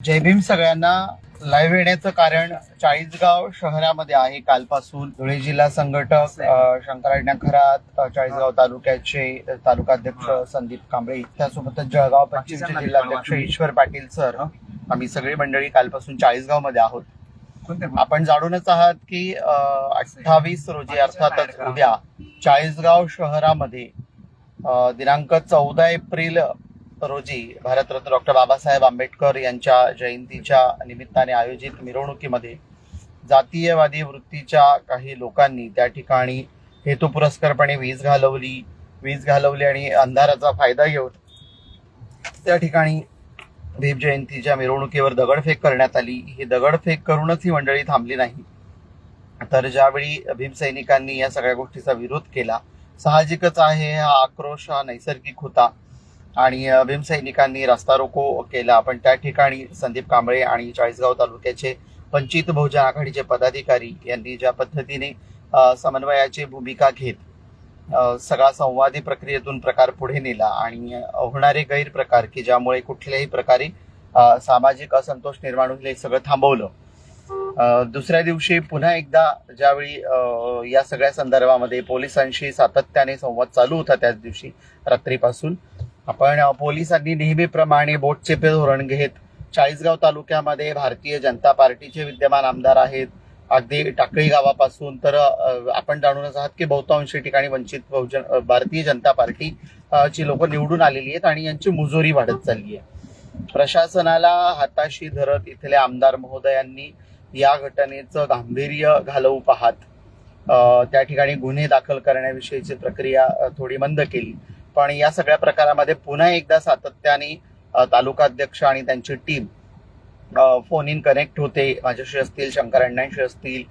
जय भीम सगळ्यांना. लाईव्ह येण्याचं कारण चाळीसगाव शहरामध्ये आहे. कालपासून धुळे जिल्हा संघटक शंकराज्ञा खरात, चाळीसगाव तालुक्याचे तालुकाध्यक्ष संदीप कांबळे, त्यासोबतच जळगाव पश्चिमचे जिल्हाध्यक्ष ईश्वर पाटील सर, आम्ही सगळी मंडळी कालपासून चाळीसगाव मध्ये आहोत. आपण जाणूनच आहात की 28 रोजी अर्थातच उद्या चाळीसगाव शहरामध्ये दिनांक 14 एप्रिल रोजी भारतरत्न डॉक्टर बाबासाहेब आंबेडकर यांच्या जयंतीच्या निमित्ताने आयोजित मिरवणुकीमध्ये जातीयवादी वृत्तीच्या काही लोकांनी त्या ठिकाणी हेतुपुरस्सरपणे वीज घालवली आणि अंधाराचा फायदा घेऊन त्या ठिकाणी भीम जयंतीच्या मिरवणुकीवर दगडफेक करण्यात आली. ही दगडफेक करूनच ही मंडळी थांबली नाही, तर ज्यावेळी भीमसैनिकांनी या सगळ्या गोष्टीचा विरोध केला, साहजिकच आहे हा आक्रोश हा नैसर्गिक होता आणि भीमसैनिकांनी रस्ता रोको केला. पण त्या ठिकाणी संदीप कांबळे आणि चाळीसगाव तालुक्याचे वंचित बहुजन आघाडीचे पदाधिकारी यांनी ज्या पद्धतीने समन्वयाची भूमिका घेत सगळा संवादी प्रक्रियेतून प्रकार पुढे नेला आणि होणारे गैरप्रकार की ज्यामुळे कुठल्याही प्रकारे सामाजिक असंतोष निर्माण होईल हे सगळं थांबवलं. दुसऱ्या दिवशी पुन्हा एकदा ज्यावेळी या सगळ्या संदर्भामध्ये पोलिसांशी सातत्याने संवाद चालू होता, त्याच दिवशी रात्रीपासून आपण पोलिसांनी नेहमीप्रमाणे बोटचे धोरण घेत चाळीसगाव तालुक्यामध्ये भारतीय जनता पार्टीचे विद्यमान आमदार आहेत. अगदी टाकळी गावापासून तर आपण जाणूनच आहात की बहुतांशी ठिकाणी वंचित बहुजन भारतीय जनता पार्टी ची लोक निवडून आलेली आहेत आणि यांची मुजोरी वाढत चालली आहे. प्रशासनाला हाताशी धरत इथल्या आमदार महोदयांनी या घटनेचं गांभीर्य घालवू पाहत त्या ठिकाणी गुन्हे दाखल करण्याविषयीची प्रक्रिया थोडी मंद केली. पण या सगळ्या प्रकारामध्ये पुन्हा एकदा सातत्याने तालुकाध्यक्ष आणि त्यांची टीम फोन इन कनेक्ट होते. माझ्याशी असतील, शंकराण्णांशी असतील,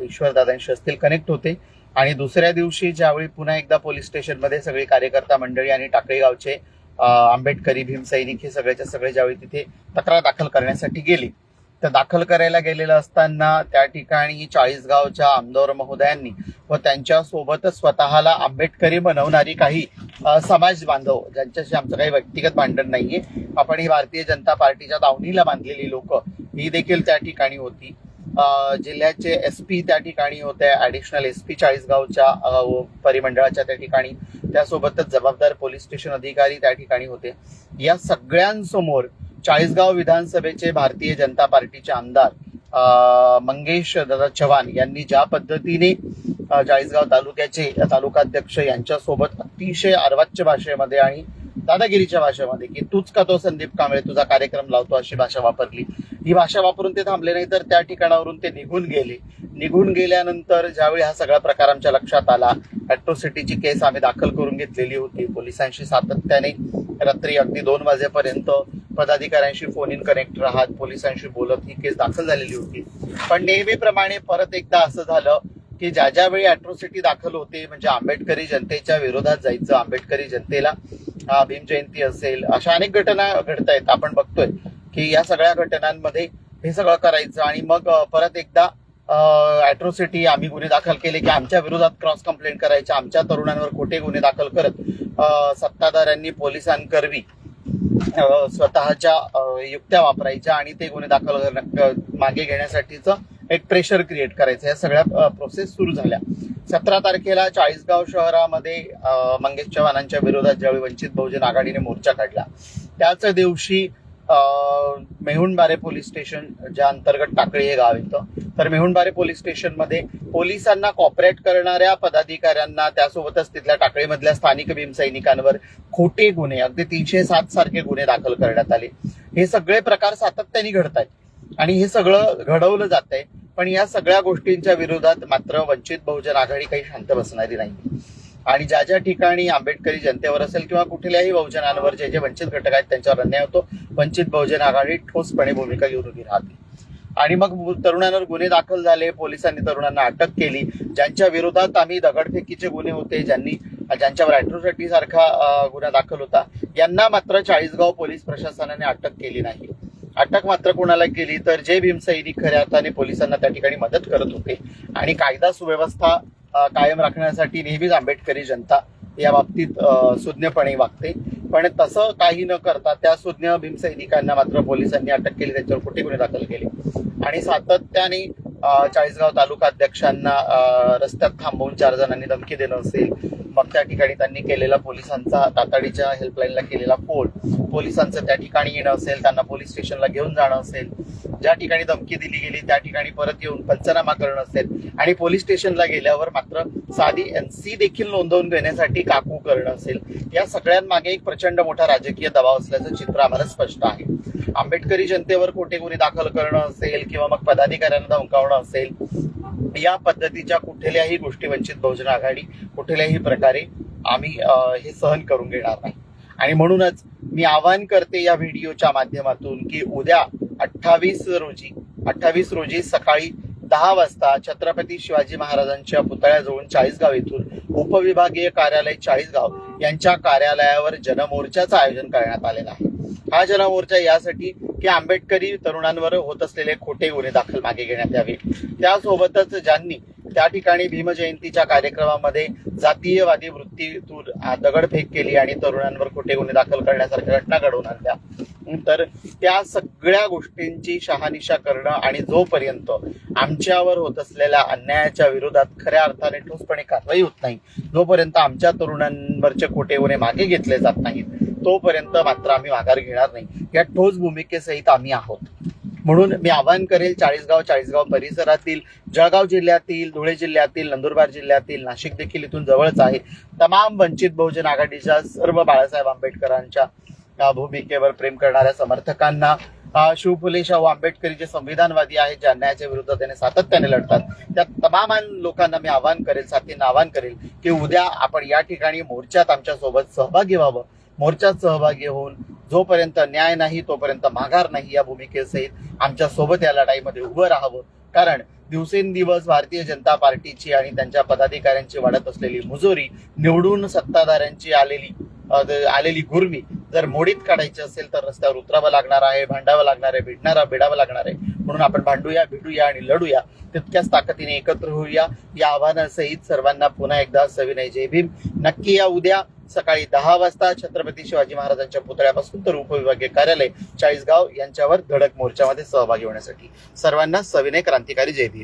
ईश्वरदादांशी असतील, कनेक्ट होते. आणि दुसऱ्या दिवशी ज्यावेळी पुन्हा एकदा पोलीस स्टेशनमध्ये सगळी कार्यकर्ता मंडळी आणि टाकळी गावचे आंबेडकरी भीमसैनिक हे सगळ्याच्या सगळे ज्यावेळी तिथे तक्रार दाखल करण्यासाठी गेली, तर दाखल करायला गेलेलं असताना त्या ठिकाणी चाळीसगावच्या आमदार महोदयांनी व त्यांच्या सोबतच स्वतःला आंबेडकरी बनवणारी काही समाज बांधव, ज्यांच्याशी आमचं काही व्यक्तिगत भांडण नाहीये, आपण ही भारतीय जनता पार्टीच्या दावणीला बांधलेली लोक ही देखील त्या ठिकाणी होती. जिल्ह्याचे एसपी त्या ठिकाणी होते, ऍडिशनल एसपी चाळीसगावच्या परिमंडळाच्या त्या ठिकाणी, त्यासोबतच जबाबदार पोलीस स्टेशन अधिकारी त्या ठिकाणी होते. या सगळ्यांसमोर चाळीसगाव विधानसभेचे भारतीय जनता पार्टीचे आमदार मंगेश दादा चव्हाण यांनी ज्या पद्धतीने चाळीसगाव तालुक्याचे तालुकाध्यक्ष यांच्यासोबत अतिशय अर्वाच्य भाषेमध्ये आणि दादागिरीच्या भाषेमध्ये की तूच का तो संदीप कांबळे तुझा कार्यक्रम लावतो अशी भाषा वापरली. ही भाषा वापरून ते थांबले नाही, तर त्या ठिकाणावरून ते निघून गेले. निघून गेल्यानंतर ज्यावेळी हा सगळा प्रकार आमच्या लक्षात आला, अॅट्रॉसिटीची केस आम्ही दाखल करून घेतलेली होती. पोलिसांशी सातत्याने रात्री अगदी 2 वाजेपर्यंत पदाधिकाऱ्यांशी फोन इन कनेक्ट राहत पोलिसांशी बोलत ही केस दाखल झालेली होती. पण नेहमीप्रमाणे परत एकदा असं झालं की ज्या वेळी अॅट्रॉसिटी दाखल होते म्हणजे आंबेडकरी जनतेच्या विरोधात जायचं, आंबेडकरी जनतेला भीम जयंती असेल, अशा अनेक घटना घडत आहेत. आपण बघतोय की या सगळ्या घटनांमध्ये हे सगळं करायचं आणि मग परत एकदा अॅट्रॉसिटी आम्ही गुन्हे दाखल केले की आमच्या विरोधात क्रॉस कंप्लेंट करायच्या, आमच्या तरुणांवर खोटे गुन्हे दाखल करत सत्ताधाऱ्यांनी पोलिसांकरवी स्वतःच्या युक्त्या वापरायच्या आणि ते गुन्हे दाखल मागे घेण्यासाठीचं एक प्रेशर क्रिएट करायचं. या सगळ्या प्रोसेस सुरू झाल्या. 17 तारखेला चाळीसगाव शहरामध्ये मंगेश चव्हाणांच्या विरोधात ज्यावेळी वंचित बहुजन आघाडीने मोर्चा काढला, त्याच दिवशी मेहुणबारे पोलीस स्टेशन ज्या अंतर्गत टाकळी हे गाव येतं, तर मेहुणबारे पोलीस स्टेशनमध्ये पोलिसांना कॉपरेट करणाऱ्या पदाधिकाऱ्यांना त्यासोबतच तिथल्या टाकळीमधल्या स्थानिक भीमसैनिकांवर खोटे गुन्हे अगदी 307 सारखे गुन्हे दाखल करण्यात आले. हे सगळे प्रकार सातत्याने घडत आहेत आणि हे सगळं घडवलं जात आहे. पण या सगळ्या गोष्टींच्या विरोधात मात्र वंचित बहुजन आघाडी काही शांत बसणारी नाही आणि ज्या ठिकाणी आंबेडकरी जनतेवर असेल किंवा कुठल्याही बहुजनांवर जे वंचित घटक आहेत त्यांच्यावर अन्याय होतो, वंचित बहुजन आघाडी ठोसपणे भूमिका घेऊन उभी राहते. आणि मग तरुणांवर गुन्हे दाखल झाले, पोलिसांनी तरुणांना अटक केली. ज्यांच्या विरोधात आम्ही दगडफेकीचे गुन्हे होते, ज्यांच्यावर अॅट्रॉसिटी सारखा गुन्हा दाखल होता, यांना मात्र चाळीसगाव पोलीस प्रशासनाने अटक केली नाही. अटक मात्र कोणाला केली तर जे भीमसैनिक खऱ्या अर्थाने पोलिसांना त्या ठिकाणी मदत करत होते आणि कायदा सुव्यवस्था कायम राखण्यासाठी नेहमीच आंबेडकरी जनता या बाबतीत सुज्ञपणे वागते. पण तसं काही न करता त्या सुज्ञ भीमसैनिकांना मात्र पोलिसांनी अटक केली, त्यांच्यावर खोटे गुन्हे दाखल केले आणि सातत्याने चाळीसगाव तालुका अध्यक्षांना रस्त्यात थांबवून 4 जणांनी धमकी देणं असेल, मग त्या ठिकाणी त्यांनी केलेला पोलिसांचा तातडीच्या हेल्पलाईनला केलेला फोन, पोलिसांचं त्या ठिकाणी येणं असेल, त्यांना पोलीस स्टेशनला घेऊन जाणं असेल, ज्या ठिकाणी धमकी दिली गेली त्या ठिकाणी परत येऊन पंचनामा करणं असेल आणि पोलीस स्टेशनला गेल्यावर मात्र साधी NC देखील नोंदवून घेण्यासाठी काकू करणं असेल, या सगळ्यांमागे एक प्रचंड मोठा राजकीय दबाव असल्याचं चित्र आम्हाला स्पष्ट आहे. आंबेडकरी जनतेवर खोटे गुन्हे दाखल करणं असेल किंवा मग पदाधिकाऱ्यांना धमकावणं असेल, या पद्धतीच्या कुठल्याही गोष्टी वंचित बहुजन आघाडी कुठल्याही प्रकारे आम्ही हे सहन करून घेणार नाही. आणि म्हणूनच मी आवाहन करते या व्हिडिओच्या माध्यमातून की उद्या 28 रोजी सकाळी 10 वाजता छत्रपती शिवाजी महाराजांच्या पुतळ्याजवळून चाळीसगाव येथून उपविभागीय कार्यालय चाळीसगाव यांच्या कार्यालयावर जनमोर्चाचं आयोजन करण्यात आलेलं आहे. हा जनमोर्चा यासाठी की आंबेडकरी तरुणांवर होत असलेले खोटे गुन्हे दाखल मागे घेण्यात यावे. त्यासोबतच ज्यांनी त्या ठिकाणी भीमजयंतीच्या कार्यक्रमामध्ये जातीयवादी वृत्तीतून दगडफेक केली आणि तरुणांवर खोटे गुन्हे दाखल करण्यासारख्या घटना घडवून आणल्या, तर त्या सगळ्या गोष्टींची शहानिशा करणं आणि जोपर्यंत आमच्यावर होत असलेल्या अन्यायाच्या विरोधात खऱ्या अर्थाने ठोसपणे कारवाई होत नाही, जोपर्यंत आमच्या तरुणांवरचे खोटे गुन्हे मागे घेतले जात नाहीत, तोपर्यंत मात्र आम्ही माघार घेणार नाही. या ठोस भूमिकेसहित आम्ही आहोत. म्हणून मी आवाहन करेल चाळीसगाव परिसरातील, जळगाव जिल्ह्यातील, धुळे जिल्ह्यातील, नंदुरबार जिल्ह्यातील, नाशिक देखील इथून जवळच आहे, तमाम वंचित बहुजन आघाडीच्या सर्व बाळासाहेब आंबेडकरांच्या भूमिकेवर प्रेम करणाऱ्या समर्थकांना, शिवफुले शाहू आंबेडकरी जे संविधानवादी आहेत, जे अन्यायाच्या विरुद्ध त्याने सातत्याने लढतात, त्या तमाम लोकांना मी आवाहन करेल, साथींना आवाहन करेल की उद्या आपण या ठिकाणी मोर्चात आमच्या सोबत सहभागी व्हावं. मोर्चात सहभागी होऊन जोपर्यंत न्याय नाही तोपर्यंत माघार नाही या भूमिकेसहित आमच्या सोबत या लढाईमध्ये उभं राहावं. कारण दिवसेंदिवस भारतीय जनता पार्टीची आणि त्यांच्या पदाधिकाऱ्यांची वाढत असलेली मुजोरी, निवडून सत्ताधाऱ्यांची आलेली गुर्मी जर मोडीत काढायची असेल तर रस्त्यावर उतरावं लागणार आहे, भांडावं लागणार आहे, भिडावं लागणार आहे. म्हणून आपण भांडूया, भिडूया आणि लढूया, तितक्याच ताकदीने एकत्र होऊया. या आव्हानासहित सर्वांना पुन्हा एकदा सविनय जय भीम. नक्की या उद्या सकाळी 10 वाजता छत्रपती शिवाजी महाराजांच्या पुतळ्यापासून तर उपविभागीय कार्यालय चाळीसगाव यांच्यावर धडक मोर्चामध्ये सहभागी होण्यासाठी सर्वांना सविनय क्रांतिकारी जय भीम.